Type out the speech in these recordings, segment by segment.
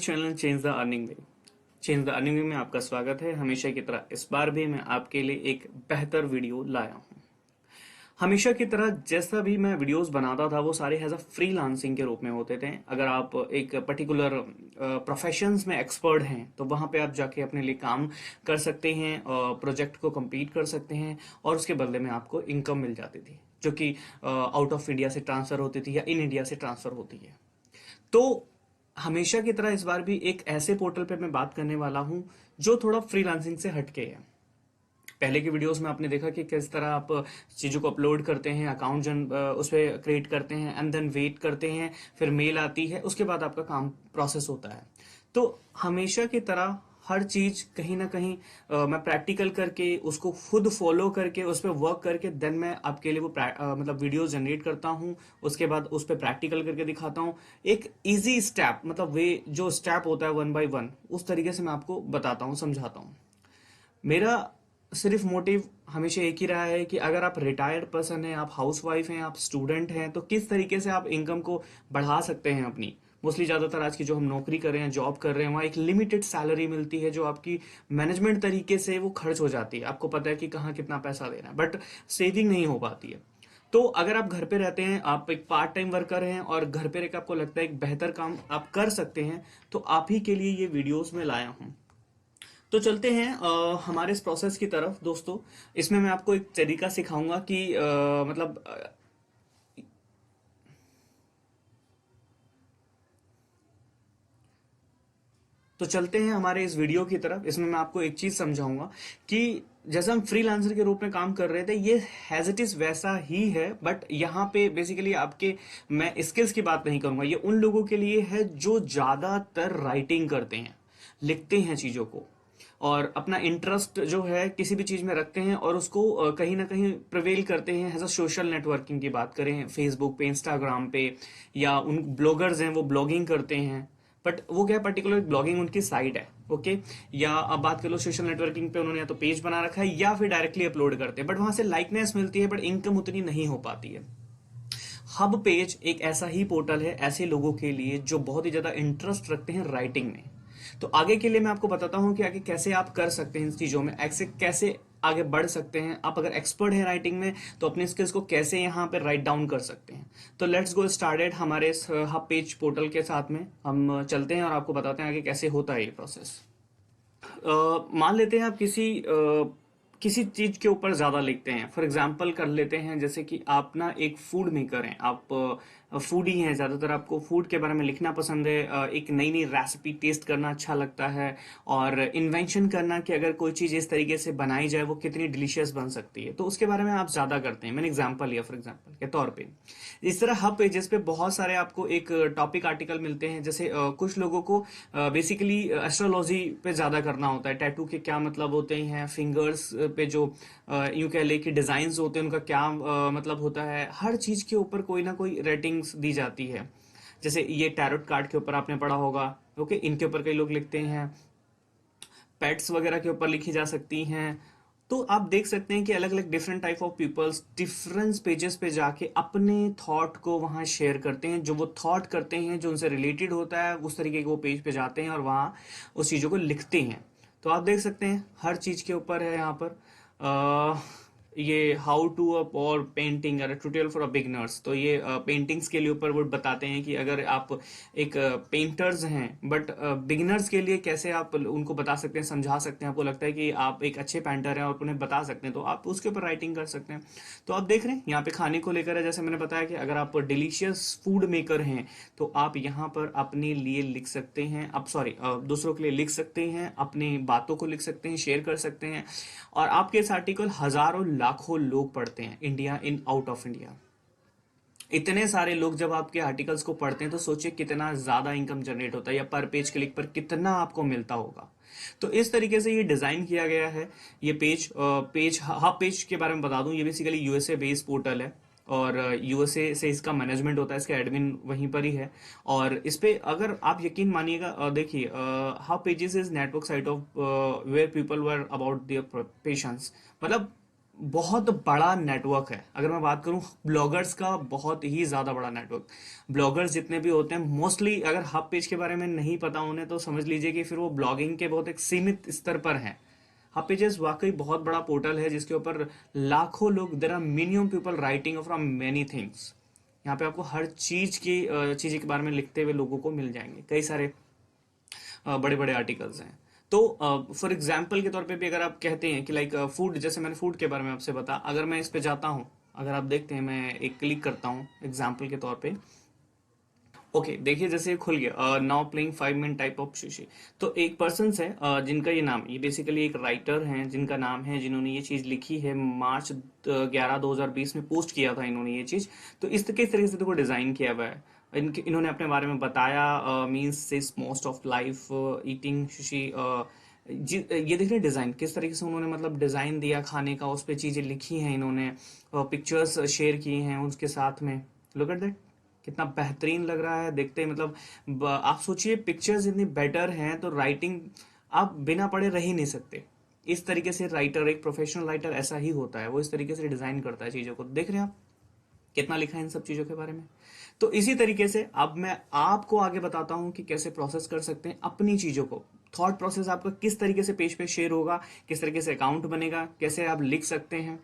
Channel change the earning way में आपका स्वागत है। हमेशा की तरह इस बार भी मैं आपके लिए एक बेहतर वीडियो लाया हूँ। हमेशा की तरह जैसा भी मैं वीडियोस बनाता था वो सारे एज अ फ्रीलांसिंग के रूप में होते थे। अगर आप एक पर्टिकुलर प्रोफेशंस में एक्सपर्ट हैं तो वहां पे आप जाके अपने लिए काम कर सकते हैं, प्रोजेक्ट को कंप्लीट कर सकते हैं और उसके बदले में आपको इनकम मिल जाती थी जो कि आउट ऑफ इंडिया से ट्रांसफर होती थी या इन इंडिया से ट्रांसफर होती है। तो हमेशा की तरह इस बार भी एक ऐसे पोर्टल पे मैं बात करने वाला हूं जो थोड़ा फ्रीलांसिंग से हटके है। पहले की वीडियोस में आपने देखा कि किस तरह आप चीज़ों को अपलोड करते हैं, अकाउंट उस पर क्रिएट करते हैं एंड देन वेट करते हैं, फिर मेल आती है, उसके बाद आपका काम प्रोसेस होता है। तो हमेशा की तरह हर चीज कहीं ना कहीं मैं प्रैक्टिकल करके उसको खुद फॉलो करके उस पर वर्क करके देन मैं आपके लिए वो मतलब वीडियो जनरेट करता हूँ। उसके बाद उस पर प्रैक्टिकल करके दिखाता हूँ। एक इजी स्टेप मतलब वे जो स्टेप होता है वन बाय वन उस तरीके से मैं आपको बताता हूँ, समझाता हूँ। मेरा सिर्फ मोटिव हमेशा एक ही रहा है कि अगर आप रिटायर्ड पर्सन हैं, आप हाउसवाइफ हैं, आप स्टूडेंट हैं, तो किस तरीके से आप इनकम को बढ़ा सकते हैं अपनी। मोस्टली ज़्यादातर आज की जो हम नौकरी कर रहे हैं, जॉब कर रहे हैं, वहाँ एक लिमिटेड सैलरी मिलती है जो आपकी मैनेजमेंट तरीके से वो खर्च हो जाती है। आपको पता है कि कहाँ कितना पैसा देना है, बट सेविंग नहीं हो पाती है। तो अगर आप घर पे रहते हैं, आप एक पार्ट टाइम वर्कर हैं और घर पे रहकर आपको लगता है एक बेहतर काम आप कर सकते हैं, तो आप ही के लिए ये वीडियोस में लाया हूँ। तो चलते हैं हमारे इस प्रोसेस की तरफ दोस्तों। इसमें मैं आपको एक तरीका सिखाऊंगा कि मतलब तो चलते हैं हमारे इस वीडियो की तरफ। इसमें मैं आपको एक चीज समझाऊंगा कि जैसे हम फ्रीलांसर के रूप में काम कर रहे थे, ये हैज इट इज वैसा ही है, बट यहाँ पे बेसिकली आपके मैं स्किल्स की बात नहीं करूंगा। ये उन लोगों के लिए है जो ज्यादातर राइटिंग करते हैं, लिखते हैं चीजों को और अपना इंटरेस्ट जो है किसी भी चीज में रखते हैं और उसको कहीं ना कहीं प्रिवेल करते हैं। एज अ सोशल नेटवर्किंग की बात करें, फेसबुक पे, इंस्टाग्राम पे, या उन ब्लॉगर्स हैं वो ब्लॉगिंग करते हैं, बट वो क्या पर्टिकुलर ब्लॉगिंग उनकी साइड है, ओके। या अब बात कर लो सोशल नेटवर्किंग पे, उन्होंने या तो पेज बना रखा है या फिर डायरेक्टली अपलोड करते हैं, बट वहां से लाइकनेस मिलती है बट इनकम उतनी नहीं हो पाती है। हब पेज एक ऐसा ही पोर्टल है ऐसे लोगों के लिए जो बहुत ही ज्यादा इंटरेस्ट रखते हैं राइटिंग में। तो आगे के लिए मैं आपको बताता हूं कि आगे कैसे आप कर सकते हैं इन चीजों में, ऐसे कैसे आगे बढ़ सकते हैं। आप अगर एक्सपर्ट हैं राइटिंग में तो अपने स्किल्स को कैसे यहाँ पे राइट डाउन कर सकते हैं। तो लेट्स गो स्टार्टेड हमारे इस हब पेज पोर्टल के साथ में हम चलते हैं और आपको बताते हैं आगे कैसे होता है ये प्रोसेस। मान लेते हैं आप किसी चीज के ऊपर ज्यादा लिखते हैं। फॉर एग्जाम्पल कर लेते हैं जैसे कि आप ना एक फूड मेकर हैं, आप फूडी हैं, ज्यादातर आपको फूड के बारे में लिखना पसंद है, एक नई नई रेसिपी टेस्ट करना अच्छा लगता है और इन्वेंशन करना कि अगर कोई चीज इस तरीके से बनाई जाए वो कितनी डिलीशियस बन सकती है, तो उसके बारे में आप ज्यादा करते हैं। मैंने एग्जाम्पल लिया फॉर एग्जाम्पल के तौर पे। इस तरह हब पेजेस पे बहुत सारे आपको एक टॉपिक आर्टिकल मिलते हैं। जैसे कुछ लोगों को बेसिकली एस्ट्रोलॉजी पे ज्यादा करना होता है, टैटू के क्या मतलब होते हैं, फिंगर्स पे जो यूं कह ले कि डिजाइन होते हैं उनका क्या मतलब होता है। हर चीज के ऊपर कोई ना कोई रेटिंग्स दी जाती है। जैसे ये टैरोट कार्ड के ऊपर आपने पढ़ा होगा, ओके, इनके ऊपर कई लोग लिखते हैं। पेट्स वगैरह के ऊपर लिखी जा सकती हैं। तो आप देख सकते हैं कि अलग अलग different type of peoples different pages पे जाके अपने थॉट को वहां शेयर करते हैं। जो वो थॉट करते हैं जो उनसे रिलेटेड होता है उस तरीके के वो पेज पे जाते हैं और वहां उस चीजों को लिखते हैं। तो आप देख सकते हैं हर चीज के ऊपर है यहाँ पर ये हाउ टू अप और पेंटिंग और ट्यूटोरियल फॉर बिगिनर्स। तो ये पेंटिंग्स के लिए ऊपर वो बताते हैं कि अगर आप एक पेंटर्स हैं बट बिगिनर्स के लिए कैसे आप उनको बता सकते हैं, समझा सकते हैं। आपको लगता है कि आप एक अच्छे पेंटर हैं और उन्हें बता सकते हैं तो आप उसके ऊपर राइटिंग कर सकते हैं। तो आप देख रहे हैं यहाँ पे खाने को लेकर है। जैसे मैंने बताया कि अगर आप डिलीशियस फूड मेकर हैं तो आप यहाँ पर अपने लिए लिख सकते हैं, आप सॉरी दूसरों के लिए लिख सकते हैं, अपनी बातों को लिख सकते हैं, शेयर कर सकते हैं। और आपके इस आर्टिकल हजारों लाखों लोग पढ़ते हैं, India in out of India. इतने सारे लोग जब आपके आर्टिकल्स को पढ़ते हैं तो सोचिए कितना ज्यादा इनकम जनरेट होता है या पर पेज क्लिक पर कितना आपको मिलता होगा। तो इस तरीके से ये डिजाइन किया गया है। ये पेज हाँ पेज के बारे में बता दूं, ये बेसिकली यूएसए बेस्ड पोर्टल है और यूएसए से इसका मैनेजमेंट होता है, इसका एडमिन वहीं पर ही है। और इस पे अगर आप यकीन मानिएगा, देखिए how pages is network site of where people were about their patience. मतलब बहुत बड़ा नेटवर्क है। अगर मैं बात करूं ब्लॉगर्स का, बहुत ही ज़्यादा बड़ा नेटवर्क। ब्लॉगर्स जितने भी होते हैं मोस्टली, अगर हब पेज के बारे में नहीं पता उन्हें तो समझ लीजिए कि फिर वो ब्लॉगिंग के बहुत एक सीमित स्तर पर हैं। हब पेजेस वाकई बहुत बड़ा पोर्टल है जिसके ऊपर लाखों लोग, there are minimum people writing from many things. यहाँ पे आपको हर चीज़ के बारे में लिखते हुए लोगों को मिल जाएंगे, कई सारे बड़े बड़े आर्टिकल्स हैं। तो फॉर एग्जाम्पल के तौर पे भी अगर आप कहते हैं कि लाइक फूड, जैसे मैंने फूड के बारे में आपसे बता, अगर मैं इस पे जाता हूँ, अगर आप देखते हैं मैं एक क्लिक करता हूँ एग्जाम्पल के तौर पे, ओके देखिए जैसे ये खुल गया, now playing 5 minute type of sushi. तो एक पर्सन है जिनका ये नाम, ये बेसिकली एक राइटर हैं जिनका नाम है, जिन्होंने ये चीज़ लिखी है मार्च 11 2020 में पोस्ट किया था इन्होंने ये चीज़। तो इस किस तरीके से देखो डिज़ाइन किया हुआ है। इन्होंने अपने बारे में बताया, means sis most of life eating sushi. ये देख रहे हैं डिज़ाइन किस तरीके से उन्होंने मतलब डिज़ाइन दिया खाने का, उस पर चीज़ें लिखी हैं इन्होंने, पिक्चर्स शेयर किए हैं उसके साथ में। लुक एट दैट, कितना बेहतरीन लग रहा है देखते ही, मतलब आप सोचिए पिक्चर्स इतनी बेटर हैं तो राइटिंग आप बिना पढ़े रह ही नहीं सकते। इस तरीके से राइटर, एक प्रोफेशनल राइटर ऐसा ही होता है, वो इस तरीके से डिजाइन करता है चीजों को। देख रहे हैं आप कितना लिखा है इन सब चीजों के बारे में। तो इसी तरीके से अब मैं आपको आगे बताता हूं कि कैसे प्रोसेस कर सकते हैं अपनी चीजों को। थॉट प्रोसेस आपका किस तरीके से पेज पे शेयर होगा, किस तरीके से अकाउंट बनेगा, कैसे आप लिख सकते हैं।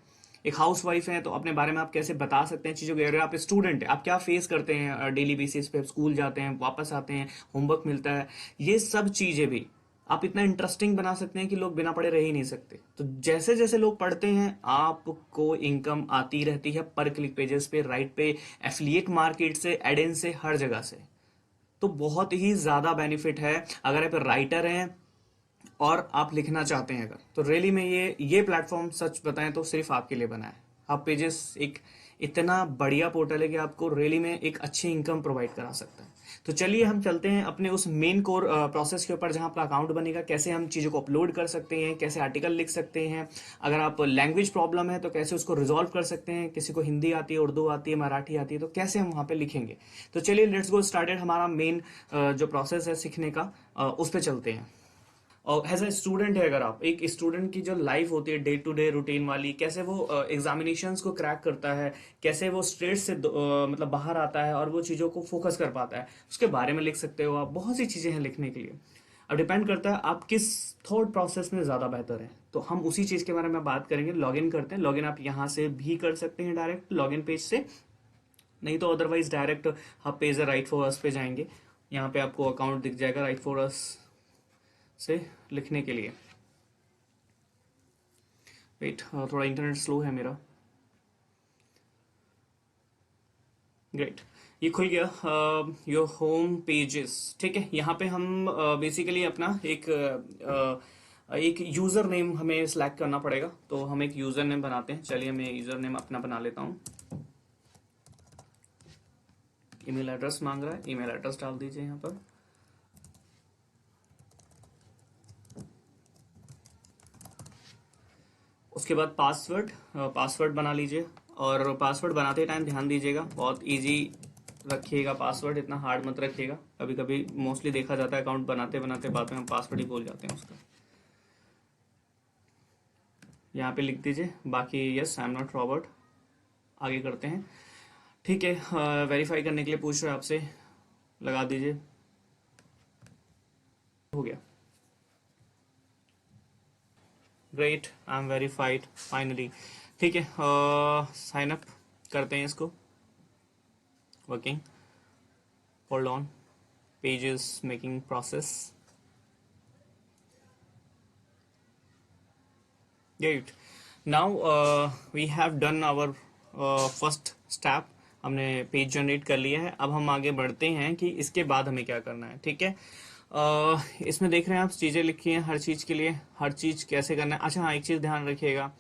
एक हाउस वाइफ है तो अपने बारे में आप कैसे बता सकते हैं चीज़ों के। अगर आप स्टूडेंट हैं, आप क्या फेस करते हैं डेली बेसिस पे, स्कूल जाते हैं वापस आते हैं, होमवर्क मिलता है, ये सब चीज़ें भी आप इतना इंटरेस्टिंग बना सकते हैं कि लोग बिना पढ़े रह ही नहीं सकते। तो जैसे जैसे लोग पढ़ते हैं आपको इनकम आती रहती है पर क्लिक पेजेस पे, राइट पे, एफिलिएट मार्केट से, एड से, हर जगह से। तो बहुत ही ज़्यादा बेनिफिट है अगर आप राइटर हैं और आप लिखना चाहते हैं अगर, तो रियली में ये प्लेटफॉर्म सच बताएं तो सिर्फ आपके लिए बना है। आप पेजेस एक इतना बढ़िया पोर्टल है कि आपको रियली में एक अच्छी इनकम प्रोवाइड करा सकता है। तो चलिए हम चलते हैं अपने उस मेन कोर प्रोसेस के ऊपर जहां आपका अकाउंट बनेगा, कैसे हम चीज़ों को अपलोड कर सकते हैं, कैसे आर्टिकल लिख सकते हैं, अगर आप लैंग्वेज प्रॉब्लम है तो कैसे उसको रिजॉल्व कर सकते हैं, किसी को हिंदी आती है, उर्दू आती है, मराठी आती है, तो कैसे हम वहाँ पे लिखेंगे। तो चलिए लेट्स गो स्टार्टेड, हमारा मेन जो प्रोसेस है सीखने का, उस पर चलते हैं। और एज ए स्टूडेंट है, अगर आप एक स्टूडेंट की जो लाइफ होती है डे टू डे रूटीन वाली, कैसे वो एग्जामिनेशंस को क्रैक करता है, कैसे वो स्ट्रेस से मतलब बाहर आता है और वो चीज़ों को फोकस कर पाता है, उसके बारे में लिख सकते हो आप। बहुत सी चीज़ें हैं लिखने के लिए। अब डिपेंड करता है आप किस थॉट प्रोसेस में ज़्यादा बेहतर है, तो हम उसी चीज़ के बारे में बात करेंगे। लॉगिन करते हैं, लॉगिन आप यहाँ से भी कर सकते हैं डायरेक्ट लॉगिन पेज से, नहीं तो अदरवाइज डायरेक्ट आप पेज राइट फॉर अस पे जाएंगे, यहाँ पे आपको अकाउंट दिख जाएगा राइट फॉर अस से लिखने के लिए। वेट, थोड़ा इंटरनेट स्लो है मेरा। ग्रेट, ये खुल गया योर होम पेजेस। ठीक है, यहाँ पे हम बेसिकली अपना एक यूज़र नेम हमें सिलेक्ट करना पड़ेगा, तो हम एक यूज़र नेम बनाते हैं। चलिए मैं यूज़र नेम अपना बना लेता हूँ। ईमेल एड्रेस मांग रहा है, ईमेल एड्रेस डाल दीजिए यहाँ पर। उसके बाद पासवर्ड बना लीजिए, और पासवर्ड बनाते टाइम ध्यान दीजिएगा बहुत इजी रखिएगा पासवर्ड, इतना हार्ड मत रखिएगा। कभी कभी मोस्टली देखा जाता है अकाउंट बनाते बनाते बाद में हम पासवर्ड ही भूल जाते हैं उसका। यहाँ पे लिख दीजिए, बाकी yes I am not Robert. आगे करते हैं। ठीक है, वेरीफाई करने के लिए पूछ रहे हैं आपसे, लगा दीजिए। हो गया, great, I am verified finally. ठीक है, साइन अप करते हैं इसको। Working, hold on, pages making process. Great, now we have done our first step. हमने पेज जनरेट कर लिया है, अब हम आगे बढ़ते हैं कि इसके बाद हमें क्या करना है। ठीक है, इसमें देख रहे हैं आप चीज़ें लिखी हैं हर चीज़ के लिए, हर चीज़ कैसे करना है। अच्छा हाँ, एक चीज़ ध्यान रखिएगा,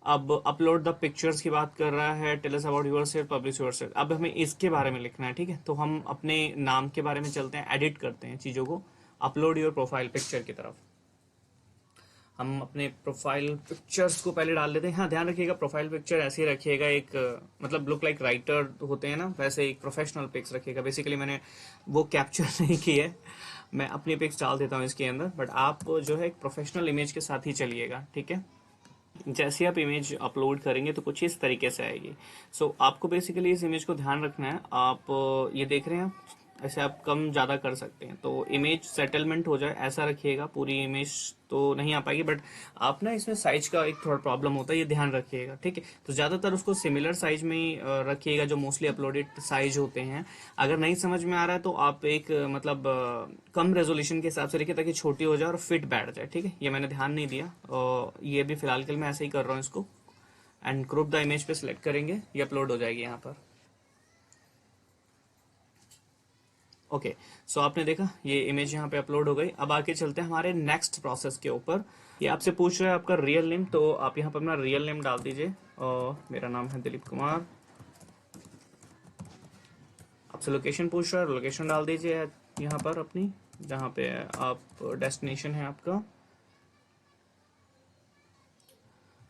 अब अपलोड द पिक्चर्स की बात कर रहा है, tell us about yourself, publish yourself. अब हमें इसके बारे में लिखना है। ठीक है, तो हम अपने नाम के बारे में चलते हैं, एडिट करते हैं चीज़ों को, अपलोड योर प्रोफाइल पिक्चर की तरफ। हम अपने प्रोफाइल पिक्चर्स को पहले डाल लेते हैं। हाँ ध्यान रखिएगा, प्रोफाइल पिक्चर ऐसे ही रखिएगा, एक मतलब लुक लाइक राइटर होते हैं ना, वैसे एक प्रोफेशनल पिक्स रखिएगा। बेसिकली मैंने वो कैप्चर नहीं की है, मैं अपनी पिक्स डाल देता हूँ इसके अंदर, बट आप जो है एक प्रोफेशनल इमेज के साथ ही चलिएगा। ठीक है, जैसे आप इमेज अपलोड करेंगे तो कुछ इस तरीके से आएगी। सो आपको बेसिकली इस इमेज को ध्यान रखना है। आप ये देख रहे हैं, ऐसे आप कम ज़्यादा कर सकते हैं, तो इमेज सेटलमेंट हो जाए ऐसा रखिएगा। पूरी इमेज तो नहीं आ पाएगी, बट आप ना इसमें साइज का एक थोड़ा प्रॉब्लम होता है, ये ध्यान रखिएगा, ठीक है। तो ज़्यादातर उसको सिमिलर साइज में ही रखिएगा, जो मोस्टली अपलोडेड साइज होते हैं। अगर नहीं समझ में आ रहा है तो आप एक मतलब कम रेजोल्यूशन के हिसाब से रखिए, ताकि छोटी हो जाए और फिट बैठ जाए, ठीक है। ये मैंने ध्यान नहीं दिया, और ये भी फिलहाल के लिए मैं ऐसे ही कर रहा हूँ इसको। एंड ग्रुप द इमेज पे सिलेक्ट करेंगे, ये अपलोड हो जाएगी यहाँ पर। ओके, सो आपने देखा ये इमेज यहाँ पे अपलोड हो गई। अब आगे चलते हैं हमारे नेक्स्ट प्रोसेस के ऊपर। ये आपसे पूछ रहा है आपका रियल नेम, तो आप यहाँ पर अपना रियल नेम डाल दीजिए। और मेरा नाम है दिलीप कुमार। आपसे लोकेशन पूछ रहा है, लोकेशन डाल दीजिए यहाँ पर अपनी, जहाँ पे आप डेस्टिनेशन है आपका।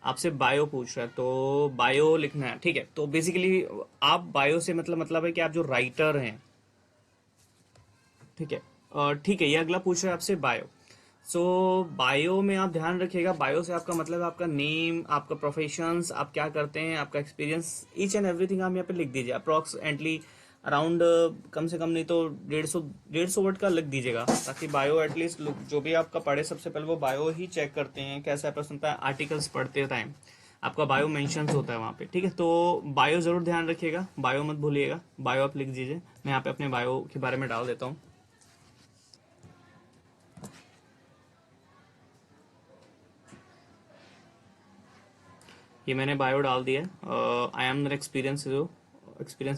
आपसे बायो पूछ रहा है, तो बायो लिखना है, ठीक है। तो बेसिकली आप बायो से मतलब है कि आप जो राइटर हैं, ठीक है। ठीक है, ये अगला पूछ रहा है आपसे बायो। सो बायो में आप ध्यान रखिएगा, बायो से आपका मतलब है आपका नेम, आपका प्रोफेशंस, आप क्या करते हैं, आपका एक्सपीरियंस, ईच एंड एवरीथिंग आप यहाँ पे लिख दीजिए। अप्रॉक्सिमेटली अराउंड कम से कम नहीं तो 150 वर्ड का लिख दीजिएगा, ताकि बायो एटलीस्ट जो भी आपका पढ़े सबसे पहले वो बायो ही चेक करते हैं। कैसा प्रश्न होता है, आर्टिकल्स पढ़ते टाइम आपका बायो मेंशंस होता है वहाँ पे, ठीक है। तो बायो जरूर ध्यान रखिएगा, बायो मत भूलिएगा, बायो आप लिख दीजिए। मैं यहाँ पे अपने बायो के बारे में डाल देता हूँ। ये मैंने बायो डाल दिया। आई एम एक्सपीरियंस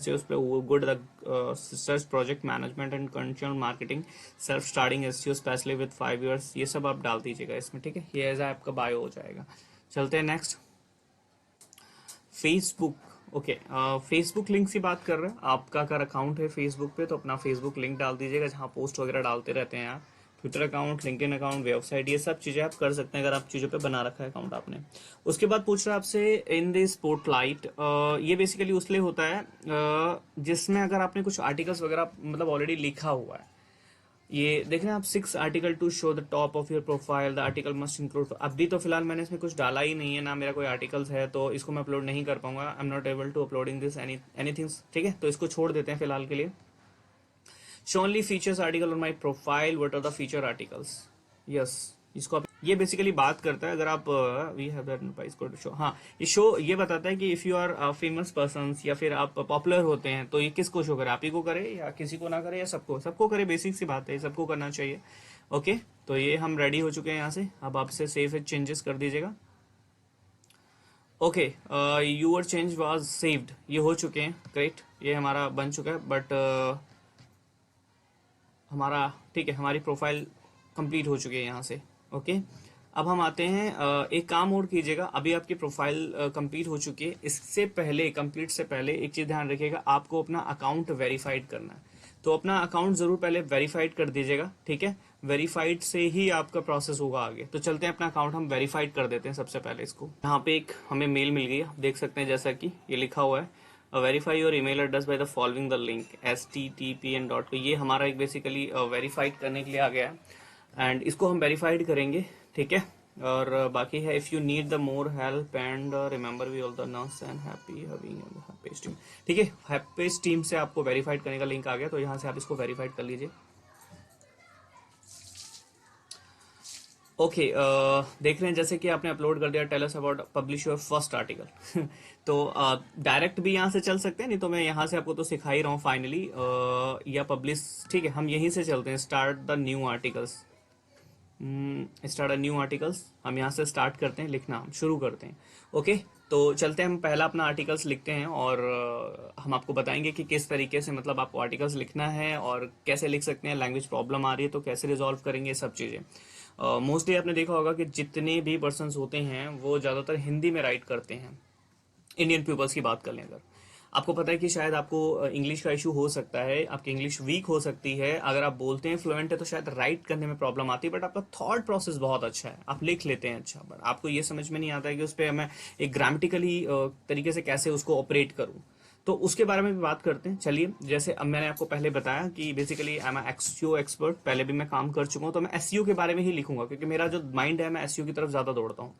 उस पर good research, project management and content marketing, self starting SEO specially with 5 years, ये सब आप डाल दीजिएगा इसमें, ठीक है। ये एज आपका बायो हो जाएगा। चलते हैं next, Facebook. Okay, Facebook link की बात कर रहे हैं। आपका अगर अकाउंट है फेसबुक पे तो अपना फेसबुक लिंक डाल दीजिएगा, जहाँ पोस्ट वगैरह डालते रहते हैं आप। Twitter account, LinkedIn account, website, ये सब चीज़ें आप कर सकते हैं अगर आप चीज़ों पे बना रखा है अकाउंट आपने। उसके बाद पूछ रहा है आपसे इन द स्पॉटलाइट। ये बेसिकली उसलिए होता है जिसमें अगर आपने कुछ आर्टिकल्स वगैरह मतलब ऑलरेडी लिखा हुआ है। ये देख रहे हैं आप, 6 article to show the top of your profile, the article must include. अभी तो फिलहाल मैंने इसमें कुछ डाला ही नहीं है ना, मेरा कोई आर्टिकल्स है, तो इसको मैं अपलोड नहीं कर पाऊंगा। I am not able to uploading this anything, ठीक है। तो इसको छोड़ देते हैं फिलहाल के लिए। Show only features article on my profile, what are the feature articles. Yes, इसको आप, ये बेसिकली बात करता है, अगर आप वी हैव दैट प्राइस को शो, हाँ ये शो ये बताता है कि if you are famous person या फिर आप पॉपुलर होते हैं तो ये किसको शो करे, आप ही को करे या किसी को ना करे, या सबको सबको करे। बेसिक सी बात है, सबको करना चाहिए। ओके, तो ये हम रेडी हो चुके हैं यहाँ से। अब आपसे सेव चेंजेस कर दीजिएगा। Okay, your change was saved, ये हो चुके हैं, ग्रेट, ये हमारा बन चुका है। बट हमारा, ठीक है, हमारी प्रोफाइल कंप्लीट हो चुकी है यहाँ से। ओके, अब हम आते हैं, एक काम और कीजिएगा। अभी आपकी प्रोफाइल कंप्लीट हो चुकी है, इससे पहले, कंप्लीट से पहले एक चीज़ ध्यान रखिएगा, आपको अपना अकाउंट वेरीफाइड करना है। तो अपना अकाउंट जरूर पहले वेरीफाइड कर दीजिएगा, ठीक है। वेरीफाइड से ही आपका प्रोसेस होगा आगे। तो चलते हैं, अपना अकाउंट हम वेरीफाइड कर देते हैं सबसे पहले इसको। यहाँ पे एक हमें मेल मिल गई है, आप देख सकते हैं, जैसा कि ये लिखा हुआ है, verify your email address by the following the link httpn.co। ये हमारा एक बेसिकली वेरीफाइड करने के लिए आ गया है, एंड इसको हम वेरीफाइड करेंगे, ठीक है। और बाकी है, if you need the more help and remember we all the nurse and happy having happiest team, ठीक है। हैप्पीस्ट टीम से आपको वेरीफाइड करने का लिंक आ गया, तो यहाँ से आप इसको वेरीफाइड कर लीजिए। ओके, देख रहे हैं जैसे कि आपने अपलोड कर दिया, tell us about publish your first article. तो डायरेक्ट भी यहाँ से चल सकते हैं, नहीं तो मैं यहाँ से आपको तो सिखा ही रहा हूँ फाइनली, या पब्लिश, ठीक है। हम यहीं से चलते हैं, start the new articles. Start a new articles, हम यहाँ से स्टार्ट करते हैं लिखना, हम शुरू करते हैं। ओके, तो चलते हैं, हम पहला अपना आर्टिकल्स लिखते हैं, और हम आपको बताएंगे कि किस तरीके से मतलब आपको आर्टिकल्स लिखना है और कैसे लिख सकते हैं। लैंग्वेज प्रॉब्लम आ रही है तो कैसे रिजॉल्व करेंगे, ये सब चीज़ें। मोस्टली आपने देखा होगा कि जितने भी पर्सन्स होते हैं वो ज़्यादातर हिंदी में राइट करते हैं। इंडियन पीपल्स की बात कर लें अगर, आपको पता है कि शायद आपको इंग्लिश का इशू हो सकता है, आपकी इंग्लिश वीक हो सकती है। अगर आप बोलते हैं फ्लुएंट है तो शायद राइट करने में प्रॉब्लम आती है, बट आपका थॉट प्रोसेस बहुत अच्छा है, आप लिख लेते हैं अच्छा, बट आपको ये समझ में नहीं आता है कि उस पर मैं एक ग्रामेटिकली तरीके से कैसे उसको ऑपरेट करूँ। तो उसके बारे में भी बात करते हैं। चलिए, जैसे अब मैंने आपको पहले बताया कि basically I am SEO expert, पहले भी मैं काम कर चुका हूँ, तो मैं एसईओ के बारे में ही लिखूंगा, क्योंकि मेरा जो माइंड है, मैं एसईओ की तरफ ज़्यादा दौड़ता हूँ।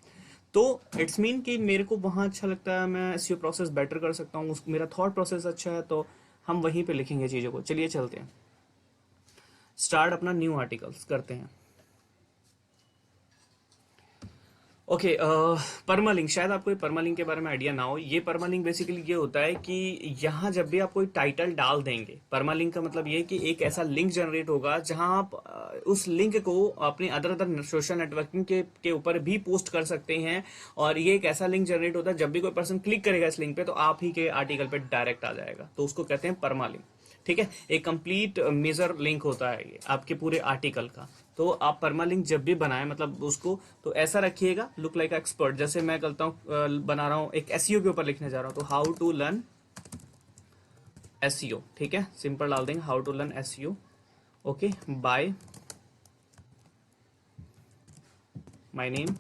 तो इट्स मीन कि मेरे को वहाँ अच्छा लगता है, मैं एसईओ प्रोसेस बेटर कर सकता हूँ, मेरा थॉट प्रोसेस अच्छा है, तो हम वहीं पे लिखेंगे चीज़ों को। चलिए चलते हैं, स्टार्ट अपना न्यू आर्टिकल्स करते हैं। ओके, परमालिंक, शायद आपको ये परमालिंक के बारे में आइडिया ना हो। ये परमालिंक बेसिकली ये होता है कि यहाँ जब भी आप कोई टाइटल डाल देंगे, परमालिंक का मतलब ये है कि एक ऐसा लिंक जनरेट होगा जहाँ आप उस लिंक को अपने अदर अदर सोशल नेटवर्किंग के ऊपर भी पोस्ट कर सकते हैं। और ये एक ऐसा लिंक जनरेट होता है, जब भी कोई पर्सन क्लिक करेगा इस लिंक पे तो आप ही के आर्टिकल पे डायरेक्ट आ जाएगा, तो उसको कहते हैं परमालिंक। ठीक है, एक कंप्लीट मेजर लिंक होता है ये आपके पूरे आर्टिकल का। तो आप परमालिंक जब भी बनाएं, मतलब उसको तो ऐसा रखिएगा, लुक लाइक एक्सपर्ट। जैसे मैं करता हूँ, बना रहा हूँ एक एसईओ के ऊपर लिखने जा रहा हूँ, तो हाउ टू लर्न एसईओ। ठीक है, सिंपल डाल देंगे, how to learn SEO. Okay, by my name,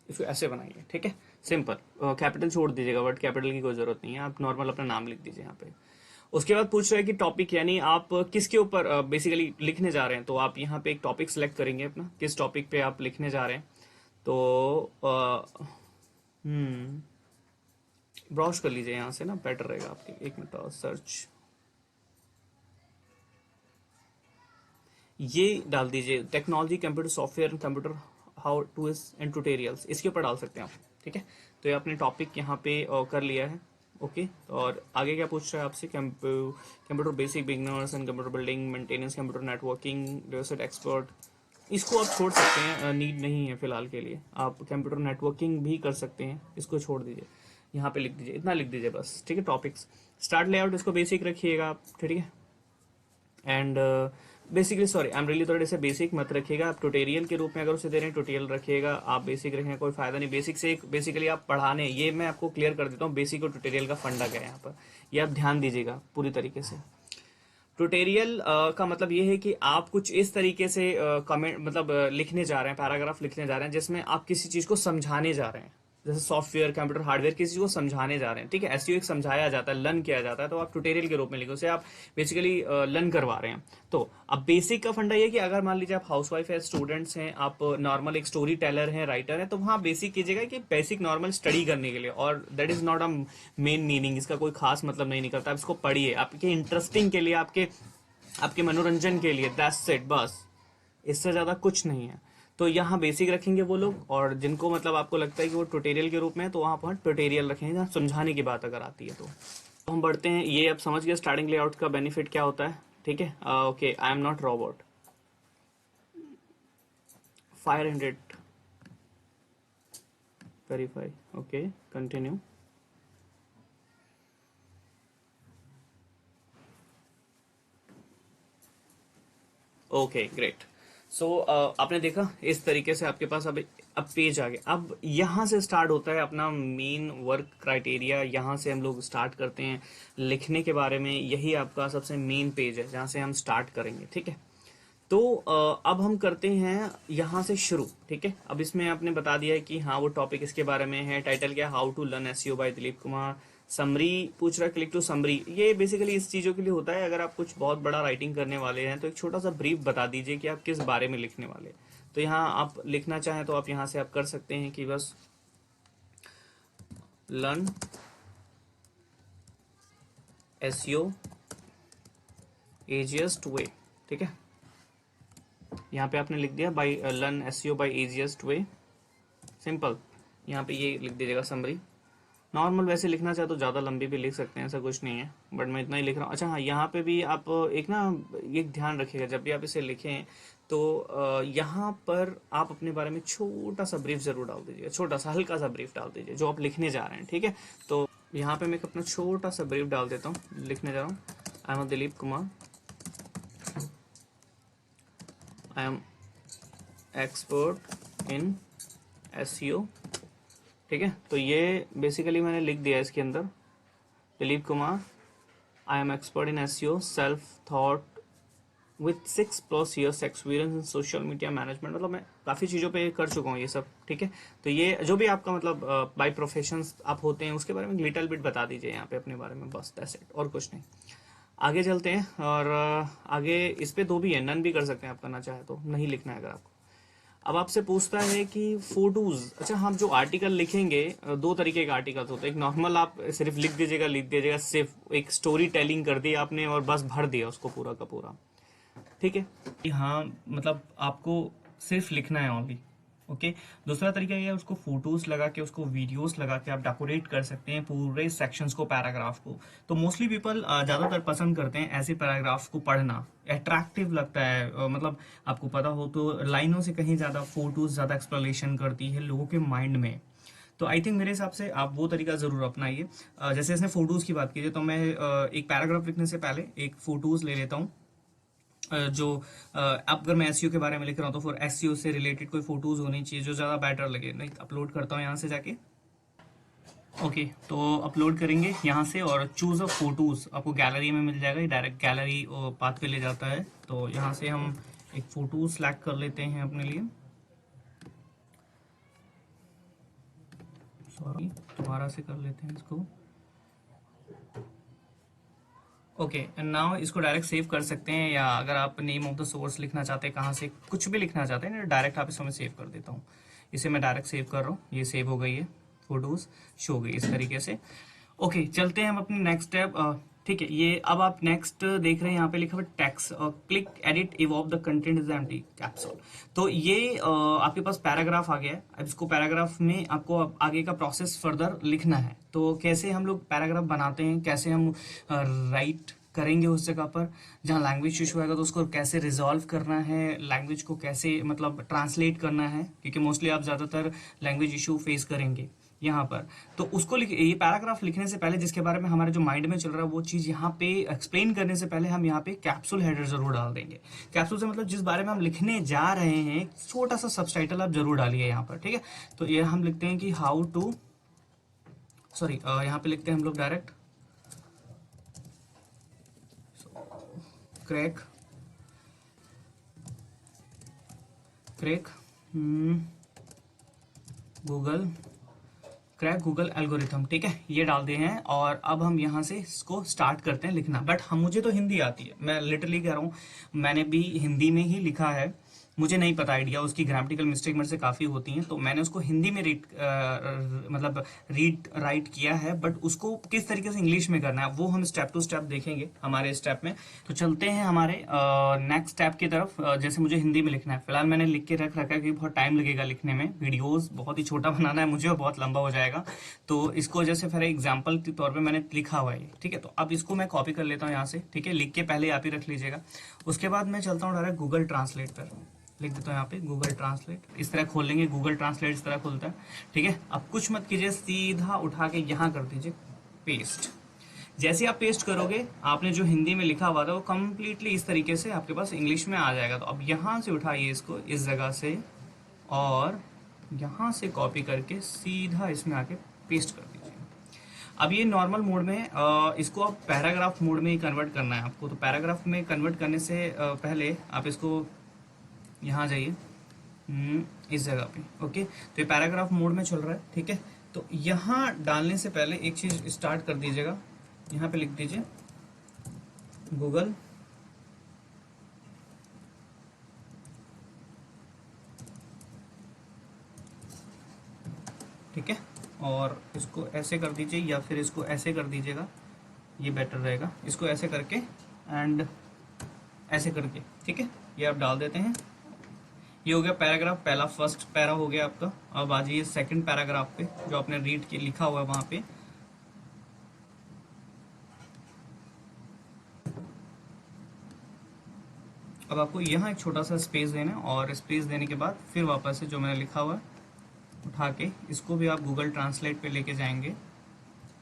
इसको ऐसे बनाइए। ठीक है, सिंपल, कैपिटल छोड़ दीजिएगा, वर्ड कैपिटल की कोई जरूरत नहीं है, आप नॉर्मल अपना नाम लिख दीजिए यहाँ पे। उसके बाद पूछ रहा है कि टॉपिक, यानी आप किसके ऊपर बेसिकली लिखने जा रहे हैं, तो आप यहाँ पे एक टॉपिक सेलेक्ट करेंगे अपना, किस टॉपिक पे आप लिखने जा रहे हैं। तो ब्राउज कर लीजिए यहाँ से ना, बेटर रहेगा आपके। एक मिनट, सर्च ये डाल दीजिए, technology, computer software, computer how two is and tutorials, इसके ऊपर डाल सकते हैं आप। ठीक है, तो ये आपने टॉपिक यहाँ पे कर लिया है। ओके, और आगे क्या पूछ रहा है आपसे, computer basic, beginners and computer building, maintenance, computer networking, research expert, इसको आप छोड़ सकते हैं, नीड नहीं है फिलहाल के लिए। आप कंप्यूटर नेटवर्किंग भी कर सकते हैं, इसको छोड़ दीजिए, यहाँ पे लिख दीजिए, इतना लिख दीजिए बस। ठीक है, टॉपिक्स, स्टार्ट लेआउट इसको बेसिक रखिएगा आप। ठीक है, and basically sorry, I am really, थोड़े से बेसिक मत रखिएगा आप, ट्यूटोरियल के रूप में अगर उसे दे रहे हैं ट्यूटोरियल रखिएगा, आप बेसिक रखेंगे कोई फायदा नहीं। बेसिक से बेसिकली आप पढ़ाने, ये मैं आपको क्लियर कर देता हूँ बेसिक और ट्यूटोरियल का फंडा क्या है यहाँ पर, ये आप ध्यान दीजिएगा पूरी तरीके से। ट्यूटोरियल का मतलब ये है कि आप कुछ इस तरीके से कमेंट, मतलब लिखने जा रहे हैं, पैराग्राफ लिखने जा रहे हैं जिसमें आप किसी चीज को समझाने जा रहे हैं, जैसे सॉफ्टवेयर, कंप्यूटर, हार्डवेयर, किसी चीज को समझाने जा रहे हैं। ठीक है, एसईओ एक समझाया जाता है, लर्न किया जाता है, तो आप ट्यूटोरियल के रूप में लिखो, उसे आप बेसिकली लर्न करवा रहे हैं। तो अब बेसिक का फंडा ये कि अगर मान लीजिए आप हाउसवाइफ है, स्टूडेंट्स हैं, आप नॉर्मल एक स्टोरी टेलर हैं, राइटर हैं, तो वहाँ बेसिक कीजिएगा कि बेसिक नॉर्मल स्टडी करने के लिए, और that is not a main meaning, इसका कोई खास मतलब नहीं निकलता। आप इसको पढ़िए आपके इंटरेस्टिंग के लिए, आपके आपके मनोरंजन के लिए, दैट्स इट, बस, इससे ज्यादा कुछ नहीं है। तो यहाँ बेसिक रखेंगे वो लोग, और जिनको मतलब आपको लगता है कि वो ट्यूटोरियल के रूप में है, तो वहां पर ट्यूटोरियल रखेंगे जहाँ समझाने की बात अगर आती है तो हम बढ़ते हैं। ये अब समझ गए स्टार्टिंग लेआउट का बेनिफिट क्या होता है। ठीक है, okay, I am not robot, 500 verify, okay, continue. Okay, great. So आपने देखा इस तरीके से आपके पास अब पेज आ गया। अब यहाँ से स्टार्ट होता है अपना मेन वर्क क्राइटेरिया, यहाँ से हम लोग स्टार्ट करते हैं लिखने के बारे में। यही आपका सबसे मेन पेज है जहाँ से हम स्टार्ट करेंगे। ठीक है, तो अब हम करते हैं यहाँ से शुरू। ठीक है, अब इसमें आपने बता दिया है कि हाँ वो टॉपिक इसके बारे में है, टाइटल क्या, how to learn SEO by Dilip Kumar. Summary पूछ रहा है, क्लिक टू समरी, ये बेसिकली इस चीज़ों के लिए होता है, अगर आप कुछ बहुत बड़ा राइटिंग करने वाले हैं तो एक छोटा सा ब्रीफ बता दीजिए कि आप किस बारे में लिखने वाले हैं। तो यहाँ आप लिखना चाहें तो आप यहाँ से आप कर सकते हैं कि बस लर्न एसईओ easiest वे। ठीक है, यहाँ पे आपने लिख दिया by learn SEO by easiest way, simple. यहाँ पे ये लिख दीजिएगा समरी। नॉर्मल वैसे लिखना चाहे तो ज़्यादा लंबी भी लिख सकते हैं, ऐसा कुछ नहीं है, बट मैं इतना ही लिख रहा हूँ। अच्छा हाँ, यहाँ पे भी आप एक ना, एक ध्यान रखिएगा जब भी आप इसे लिखें तो यहाँ पर आप अपने बारे में छोटा सा ब्रीफ जरूर डाल दीजिएगा, छोटा सा हल्का सा ब्रीफ डाल दीजिए जो आप लिखने जा रहे हैं। ठीक है, तो यहाँ पे मैं अपना छोटा सा ब्रीफ डाल देता हूँ, लिखने जा रहा हूँ, I am Dilip Kumar, I am expert in SEO. ठीक है, तो ये बेसिकली मैंने लिख दिया इसके अंदर, Dilip Kumar, I am expert in SEO, self thought with 6+ years experience in social media management, मतलब मैं काफ़ी चीज़ों पे कर चुका हूँ ये सब। ठीक है, तो ये जो भी आपका मतलब बाय प्रोफेशन आप होते हैं उसके बारे में लिटिल बिट बता दीजिए यहाँ पे अपने बारे में, बस दैट्स इट, और कुछ नहीं। आगे चलते हैं, और आगे इस पे दो भी है, नन भी कर सकते हैं आप करना चाहे तो, नहीं लिखना है अगर आपको। अब आपसे पूछता है कि फोटोज, अच्छा हम जो आर्टिकल लिखेंगे, दो तरीके के आर्टिकल्स होते हैं। एक नॉर्मल आप सिर्फ लिख दीजिएगा, सिर्फ एक स्टोरी टेलिंग कर दी आपने और बस भर दिया उसको पूरा का पूरा, ठीक है। हाँ, मतलब आपको सिर्फ लिखना है ओनली, ओके। दूसरा तरीका ये है, उसको फोटोज लगा के, उसको वीडियोस लगा के आप डेकोरेट कर सकते हैं पूरे सेक्शंस को, पैराग्राफ को। तो मोस्टली पीपल ज़्यादातर पसंद करते हैं ऐसे पैराग्राफ्स को पढ़ना, अट्रैक्टिव लगता है। मतलब आपको पता हो तो लाइनों से कहीं ज़्यादा फोटोज ज़्यादा एक्सप्लेनेशन करती है लोगों के माइंड में। तो आई थिंक मेरे हिसाब से आप वो तरीका ज़रूर अपनाइए। जैसे इसने फोटोज़ की बात की, तो मैं एक पैराग्राफ लिखने से पहले एक फोटोज़ ले लेता हूँ। जो अब अगर मैं एसईओ के बारे में लिख रहा हूँ तो फिर एसईओ से रिलेटेड कोई फोटोज होनी चाहिए जो ज़्यादा बेटर लगे। नहीं, अपलोड करता हूँ यहाँ से जाके। ओके, तो अपलोड करेंगे यहाँ से और चूज़ अ फोटोज़ आपको गैलरी में मिल जाएगा। ये डायरेक्ट गैलरी पाथ पे ले जाता है। तो यहाँ से हम एक फ़ोटो सेलेक्ट कर लेते हैं अपने लिए। सॉरी, दोबारा से कर लेते हैं इसको। ओके, एंड नाउ इसको डायरेक्ट सेव कर सकते हैं, या अगर आप नेम ऑफ द सोर्स लिखना चाहते हैं, कहाँ से कुछ भी लिखना चाहते हैं, डायरेक्ट आप इसमें सेव कर देता हूँ। इसे मैं डायरेक्ट सेव कर रहा हूँ, ये सेव हो गई है, फोटोज शो हो गई इस तरीके से। ओके, चलते हैं हम अपनी नेक्स्ट स्टेप। ठीक है, ये अब आप नेक्स्ट देख रहे हैं, यहाँ पे लिखा हुआ text, click edit evolve the content is empty capsule. तो ये आपके पास पैराग्राफ आ गया है। अब इसको पैराग्राफ में आपको अब आगे का प्रोसेस फर्दर लिखना है। तो कैसे हम लोग पैराग्राफ बनाते हैं, कैसे हम राइट करेंगे उस जगह पर जहाँ लैंग्वेज इशू आएगा, तो उसको कैसे रिजॉल्व करना है, लैंग्वेज को कैसे मतलब ट्रांसलेट करना है, क्योंकि मोस्टली आप ज़्यादातर लैंग्वेज इशू फेस करेंगे यहाँ पर। तो उसको ये पैराग्राफ लिखने से पहले, जिसके बारे में हमारे जो माइंड में चल रहा है वो चीज़ यहाँ पे एक्सप्लेन करने से पहले हम यहाँ पे कैप्सूल हेडर जरूर डाल देंगे। कैप्सूल से मतलब जिस बारे में हम लिखने जा रहे हैं, छोटा सा सबटाइटल आप जरूर डालिए यहाँ पर, ठीक है। तो ये हम लिखते हैं कि हाउ टू, सॉरी यहाँ पे लिखते हैं हम लोग direct crack crack Google crack Google algorithm, ठीक है, ये डाल दिए हैं। और अब हम यहाँ से इसको स्टार्ट करते हैं लिखना। बट हम, मुझे तो हिंदी आती है, मैं लिटरली कह रहा हूँ, मैंने भी हिंदी में ही लिखा है। मुझे नहीं पता आइडिया, उसकी ग्रामेटिकल मिस्टेक मेरे से काफ़ी होती हैं, तो मैंने उसको हिंदी में मतलब रीड राइट किया है। बट उसको किस तरीके से इंग्लिश में करना है वो हम स्टेप टू स्टेप देखेंगे हमारे स्टेप में। तो चलते हैं हमारे नेक्स्ट स्टेप की तरफ। जैसे मुझे हिंदी में लिखना है, फिलहाल मैंने लिख के रख रखा है कि बहुत टाइम लगेगा लिखने में, वीडियोस बहुत ही छोटा बनाना है मुझे और बहुत लंबा हो जाएगा। तो इसको जैसे फॉर एग्जाम्पल के तौर पर मैंने लिखा हुआ है, ठीक है। तो अब इसको मैं कॉपी कर लेता हूँ यहाँ से, ठीक है, लिख के पहले आप ही रख लीजिएगा। उसके बाद मैं चलता हूँ डायरेक्ट गूगल ट्रांसलेट पर, लिख देता हूँ यहाँ पे गूगल ट्रांसलेट। इस तरह खोल लेंगे, गूगल ट्रांसलेट इस तरह खुलता है, ठीक है। अब कुछ मत कीजिए, सीधा उठा के यहाँ कर दीजिए पेस्ट। जैसे आप पेस्ट करोगे, आपने जो हिंदी में लिखा हुआ था वो कंप्लीटली इस तरीके से आपके पास इंग्लिश में आ जाएगा। तो अब यहाँ से उठाइए इसको इस जगह से, और यहाँ से कॉपी करके सीधा इसमें आके पेस्ट कर दीजिए। अब ये नॉर्मल मोड में है, इसको आप पैराग्राफ मोड में ही कन्वर्ट करना है आपको। तो पैराग्राफ में कन्वर्ट करने से पहले आप इसको यहाँ जाइए, इस जगह पे, ओके। तो ये पैराग्राफ मोड में चल रहा है, ठीक है। तो यहाँ डालने से पहले एक चीज स्टार्ट कर दीजिएगा, यहाँ पे लिख दीजिए गूगल ठीक है, और इसको ऐसे कर दीजिए या फिर इसको ऐसे कर दीजिएगा, ये बेटर रहेगा। इसको ऐसे करके एंड ऐसे करके, ठीक है, ये आप डाल देते हैं। ये हो गया पैराग्राफ पहला, फर्स्ट पैरा हो गया आपका। अब आ जाइए सेकंड पैराग्राफ पे जो आपने रीड के लिखा हुआ है वहां पे। अब आपको यहाँ एक छोटा सा स्पेस देना है, और स्पेस देने के बाद फिर वापस से जो मैंने लिखा हुआ है उठा के इसको भी आप गूगल ट्रांसलेट पे लेके जाएंगे।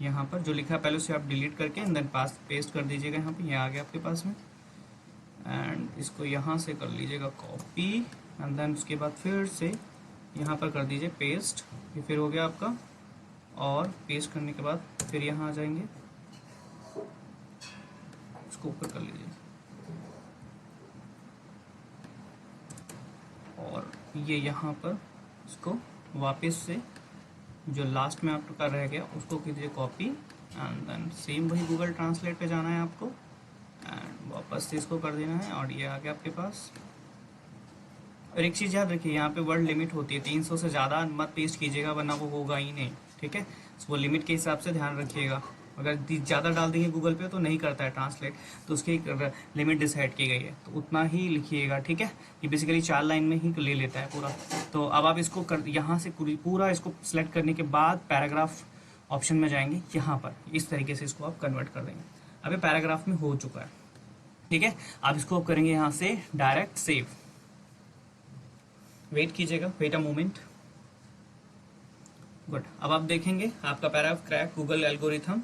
यहाँ पर जो लिखा है पहले उसे आप डिलीट करके एंड देन पास पेस्ट कर दीजिएगा। यहाँ पे ये आ गया आपके पास में, एंड इसको यहाँ से कर लीजिएगा कॉपी, एंड देन उसके बाद फिर से यहाँ पर कर दीजिए पेस्ट। ये फिर हो गया आपका, और पेस्ट करने के बाद फिर यहाँ आ जाएंगे, इसको ऊपर कर लीजिए, और ये यहाँ पर इसको वापस से जो लास्ट में आपका रह गया उसको कीजिए कॉपी, एंड देन सेम वही गूगल ट्रांसलेट पे जाना है आपको, एंड वापस से इसको कर देना है, और ये आ गया आपके पास। और एक चीज याद रखिए, यहाँ पे वर्ड लिमिट होती है, 300 से ज्यादा मत पेस्ट कीजिएगा वरना वो होगा ही नहीं, ठीक है। तो वो लिमिट के हिसाब से ध्यान रखिएगा, अगर ज्यादा डाल देंगे गूगल पे तो नहीं करता है ट्रांसलेट, तो उसकी एक लिमिट डिसाइड की गई है, तो उतना ही लिखिएगा, ठीक है। ये बेसिकली 4 लाइन में ही ले लेता है पूरा। तो अब आप इसको यहाँ से पूरा इसको सिलेक्ट करने के बाद पैराग्राफ ऑप्शन में जाएंगे, यहाँ पर इस तरीके से इसको आप कन्वर्ट कर देंगे। अब ये पैराग्राफ में हो चुका है, ठीक है। आप इसको अब करेंगे यहाँ से डायरेक्ट सेव। वेट कीजिएगा, वेट अ मोमेंट। गुड, अब आप देखेंगे आपका पैराग्राफ क्रैक, गूगल एल्गोरिथम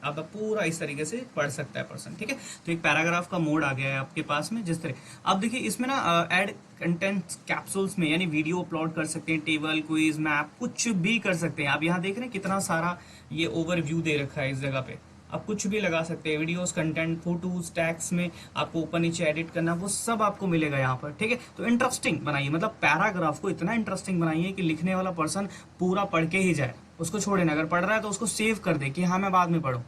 अब पूरा इस तरीके से पढ़ सकता है पर्सन, ठीक है। तो एक पैराग्राफ का मोड आ गया है आपके पास में जिस तरह। अब देखिए इसमें ना ऐड कंटेंट कैप्सूल्स में, यानी वीडियो अपलोड कर सकते हैं, टेबल, क्विज, मैप, कुछ भी कर सकते हैं। आप यहाँ देख रहे हैं कितना सारा ये ओवरव्यू दे रखा है इस जगह पे, आप कुछ भी लगा सकते हैं, वीडियोस, कंटेंट, फोटोज, टैग्स में आपको ऊपर नीचे एडिट करना, वो सब आपको मिलेगा यहाँ पर, ठीक है। तो इंटरेस्टिंग बनाइए, मतलब पैराग्राफ को इतना इंटरेस्टिंग बनाइए कि लिखने वाला पर्सन पूरा पढ़ के ही जाए, उसको छोड़े ना, अगर पढ़ रहा है तो उसको सेव कर दे कि हाँ मैं बाद में पढ़ूँ,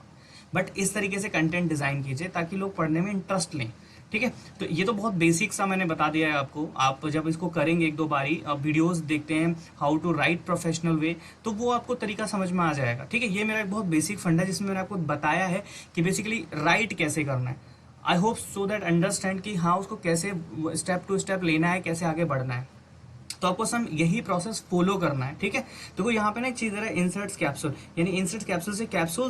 बट इस तरीके से कंटेंट डिजाइन कीजिए ताकि लोग पढ़ने में इंटरेस्ट लें, ठीक है। तो ये तो बहुत बेसिक सा मैंने बता दिया है आपको। आप जब इसको करेंगे एक दो बारी, आप वीडियोस देखते हैं how to write professional way, तो वो आपको तरीका समझ में आ जाएगा, ठीक है। ये मेरा एक बहुत बेसिक फंडा है जिसमें मैंने आपको बताया है कि बेसिकली राइट कैसे करना है। I hope so that understand कि हाँ उसको कैसे स्टेप टू स्टेप लेना है, कैसे आगे बढ़ना है। तो आपको सम यही प्रोसेस फॉलो करना है, ठीक है। देखो यहाँ पे ना एक चीज है इंसर्ट कैप्सूल, यानी इंसर्ट कैप्सूल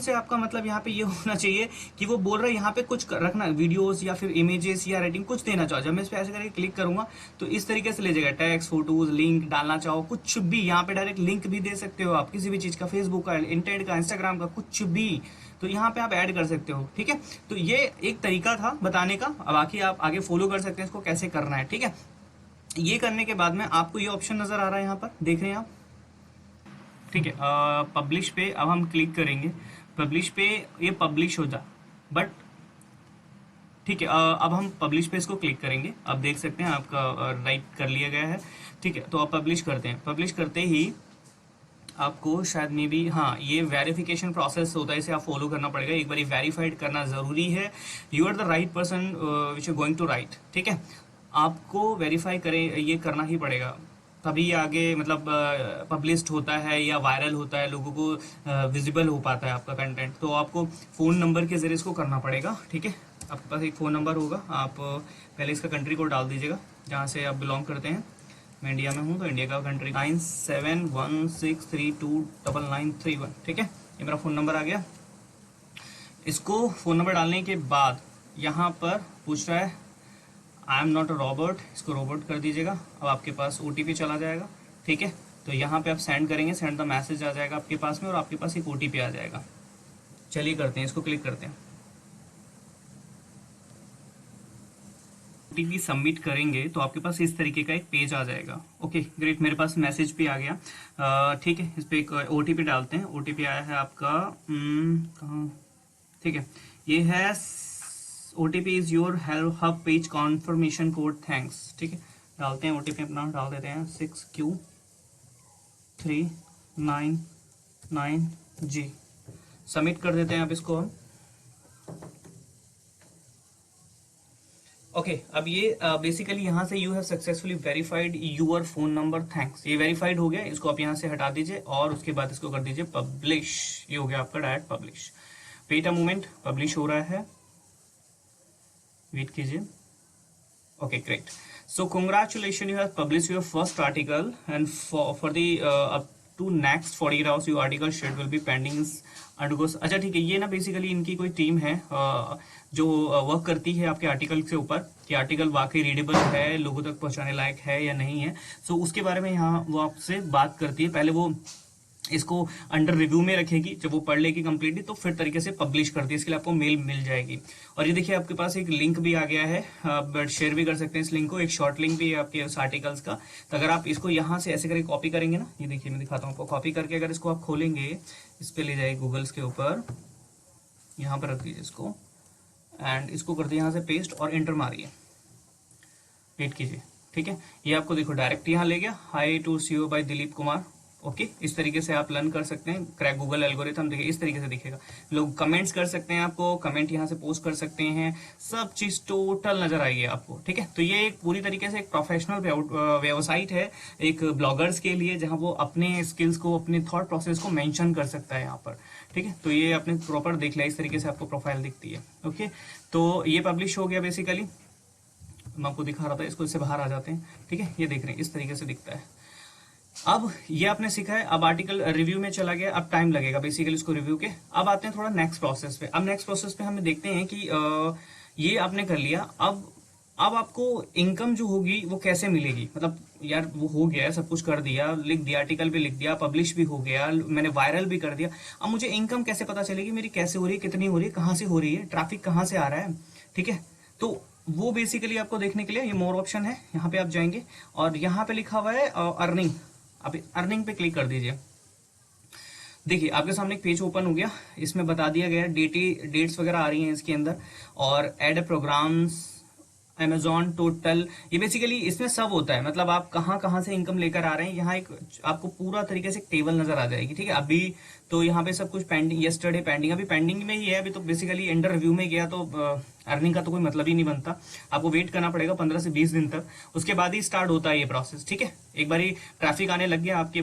से आपका मतलब यहाँ पे ये होना चाहिए कि वो बोल रहा है यहाँ पे कुछ रखना, वीडियोस या फिर इमेजेस या रेटिंग कुछ देना चाहो। जब मैं इस पे ऐसे करके क्लिक करूंगा तो इस तरीके से ले जाएगा, टैक्स, फोटोज, लिंक डालना चाहो कुछ भी, यहाँ पे डायरेक्ट लिंक भी दे सकते हो आप किसी भी चीज का, फेसबुक का, इंटरनेट का, इंस्टाग्राम का, कुछ भी, तो यहाँ पे आप ऐड कर सकते हो, ठीक है। तो ये एक तरीका था बताने का, अब बाकी आप आगे फॉलो कर सकते हैं इसको कैसे करना है, ठीक है। ये करने के बाद में आपको ये ऑप्शन नजर आ रहा है, यहाँ पर देख रहे हैं आप, ठीक है। पब्लिश पे अब हम क्लिक करेंगे, पब्लिश पे ये पब्लिश हो जा, बट ठीक है। अब हम पब्लिश पे इसको क्लिक करेंगे, आप देख सकते हैं आपका राइट कर लिया गया है, ठीक है। तो आप पब्लिश करते हैं, पब्लिश करते ही आपको शायद मे बी, हाँ, ये वेरिफिकेशन प्रोसेस होता है, इसे आप फॉलो करना पड़ेगा, एक बार वेरीफाइड करना जरूरी है। You are the right person which you going to write, ठीक है। आपको वेरीफाई करें, ये करना ही पड़ेगा, तभी आगे मतलब पब्लिश्ड होता है या वायरल होता है, लोगों को विजिबल हो पाता है आपका कंटेंट। तो आपको फ़ोन नंबर के जरिए इसको करना पड़ेगा, ठीक है। आपके पास एक फ़ोन नंबर होगा, आप पहले इसका कंट्री कोड डाल दीजिएगा जहाँ से आप बिलोंग करते हैं। मैं इंडिया में हूँ तो इंडिया का कंट्री 9716329931, ठीक है। ये मेरा फ़ोन नंबर आ गया। इसको फ़ोन नंबर डालने के बाद यहाँ पर पूछ रहा है आई एम नॉट अ रॉबर्ट, इसको रोबोट कर दीजिएगा। अब आपके पास OTP चला जाएगा, ठीक है। तो यहाँ पे आप सेंड करेंगे, सेंड द मैसेज आ जाएगा आपके पास में और आपके पास एक OTP आ जाएगा। चलिए करते हैं, इसको क्लिक करते हैं। OTP सबमिट करेंगे तो आपके पास इस तरीके का एक पेज आ जाएगा। ओके ग्रेट, मेरे पास मैसेज भी आ गया, ठीक है। इस पे एक OTP डालते हैं। OTP आया है आपका कहाँ, ठीक है, ये है OTP is your help hub page conformation code, thanks, ठीक है। डालते हैं OTP अपना, डाल देते हैं 6Q399G, सबमिट कर देते हैं आप इसको हम। ओके अब ये बेसिकली यहाँ से you have successfully verified your phone number, thanks, ये वेरीफाइड हो गया। इसको आप यहाँ से हटा दीजिए और उसके बाद इसको कर दीजिए पब्लिश। ये हो गया आपका direct publish. Wait a moment, publish हो रहा है, वेट कीजिए। Okay great, so congratulation, you have publish your first article and for the up to next 48 hours your article shed will be pending undergoes. अच्छा ठीक है, ये ना basically इनकी कोई टीम है जो वर्क करती है आपके आर्टिकल के ऊपर कि आर्टिकल वाकई रीडेबल है, लोगों तक पहुंचाने लायक है या नहीं है। सो उसके बारे में यहाँ वो आपसे बात करती है। पहले वो इसको अंडर रिव्यू में रखेगी, जब वो पढ़ लेगी कंप्लीटली तो फिर तरीके से पब्लिश कर दी, इसके लिए आपको मेल मिल जाएगी। और ये देखिए आपके पास एक लिंक भी आ गया है, बट शेयर भी कर सकते हैं इस लिंक को, एक शॉर्ट लिंक भी है आपके उस आर्टिकल्स का। तो अगर आप इसको यहाँ से ऐसे करके कॉपी करेंगे ना, ये देखिए मैं दिखाता हूँ आपको, कॉपी करके अगर इसको आप खोलेंगे, इस पे ले जाइए गूगल्स के ऊपर, यहाँ पर रख दीजिए इसको एंड इसको कर दिए यहाँ से पेस्ट और एंटर मारिए, वेट कीजिए, ठीक है। ये आपको देखो डायरेक्ट यहाँ ले गया, hi to see you by Dilip Kumar, okay, इस तरीके से आप लर्न कर सकते हैं। क्रैक गूगल एल्गोरिथम देखिए इस तरीके से दिखेगा, लोग कमेंट्स कर सकते हैं, आपको कमेंट यहाँ से पोस्ट कर सकते हैं, सब चीज टोटल नजर आएगी आपको। ठीक है, तो ये एक पूरी तरीके से एक प्रोफेशनल वेबसाइट है एक ब्लॉगर्स के लिए, जहां वो अपने स्किल्स को, अपने थॉट प्रोसेस को मेंशन कर सकता है यहाँ पर। ठीक है, तो ये आपने प्रॉपर देख लिया, इस तरीके से आपको प्रोफाइल दिखती है। ओके, तो ये पब्लिश हो गया बेसिकली, मैं आपको दिखा रहा था, इसको इससे बाहर आ जाते हैं। ठीक है, ये देख रहे हैं इस तरीके से दिखता है। अब ये आपने सीखा है, अब आर्टिकल रिव्यू में चला गया, अब टाइम लगेगा बेसिकली इसको रिव्यू के। अब आते हैं थोड़ा नेक्स्ट प्रोसेस पे। अब नेक्स्ट प्रोसेस पे हम देखते हैं कि ये आपने कर लिया, अब आपको इनकम जो होगी वो कैसे मिलेगी। मतलब यार वो हो गया, सब कुछ कर दिया, लिख दिया, आर्टिकल भी लिख दिया, पब्लिश भी हो गया, मैंने वायरल भी कर दिया, अब मुझे इनकम कैसे पता चलेगी, मेरी कैसे हो रही है, कितनी हो रही है, कहाँ से हो रही है, ट्रैफिक कहाँ से आ रहा है। ठीक है, तो वो बेसिकली आपको देखने के लिए ये मोर ऑप्शन है, यहाँ पे आप जाएंगे और यहाँ पे लिखा हुआ है अर्निंग। अब अर्निंग पे क्लिक कर दीजिए। देखिए आपके सामने एक पेज ओपन हो गया, इसमें बता दिया गया डेट्स वगैरह आ रही हैं इसके अंदर, और एड प्रोग्राम्स, अमेजॉन टोटल, ये बेसिकली इसमें सब होता है। मतलब आप कहाँ कहाँ से इनकम लेकर आ रहे हैं, यहाँ एक आपको पूरा तरीके से टेबल नजर आ जाएगी। ठीक है, अभी तो यहाँ पे सब कुछ पेंडिंग, यस्टरडे पेंडिंग, अभी पेंडिंग में ही है, अभी तो बेसिकली अंडर रिव्यू में गया तो अर्निंग का तो कोई मतलब ही नहीं बनता, आपको वेट करना पड़ेगा 15 से 20 दिन तक, उसके बाद ही स्टार्ट होता है ये प्रोसेस। ठीक है, एक बार ट्रैफिक आने लग गया आपके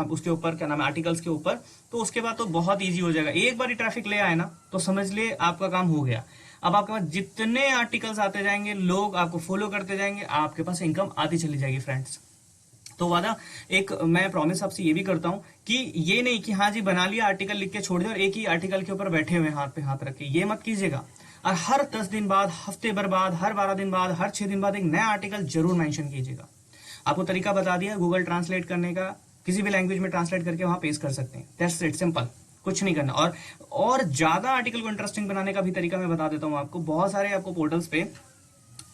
उसके ऊपर, क्या नाम है, आर्टिकल्स के ऊपर, तो उसके बाद तो बहुत ईजी हो जाएगा। एक बार ट्रैफिक ले आए ना तो समझ ले आपका काम हो गया। अब आपके पास जितने आर्टिकल्स आते जाएंगे, लोग आपको फॉलो करते जाएंगे, आपके पास इनकम आती चली जाएगी फ्रेंड्स। तो वादा एक मैं प्रॉमिस आपसे ये भी करता हूं कि ये नहीं कि हाँ जी बना लिया, आर्टिकल लिख के छोड़ दिया और एक ही आर्टिकल के ऊपर बैठे हुए हाथ पे हाथ रख के, ये मत कीजिएगा। और हर 10 दिन बाद, हफ्ते भर बाद, हर 12 दिन बाद, हर 6 दिन बाद एक नया आर्टिकल जरूर मेंशन कीजिएगा। आपको तरीका बता दिया गूगल ट्रांसलेट करने का, किसी भी लैंग्वेज में ट्रांसलेट करके वहां पेस्ट कर सकते हैं। दैट्स इट, सिंपल, कुछ नहीं करना। और ज्यादा आर्टिकल को इंटरेस्टिंग बनाने का भी तरीका मैं बता देता हूं आपको। बहुत सारे आपको पोर्टल्स पे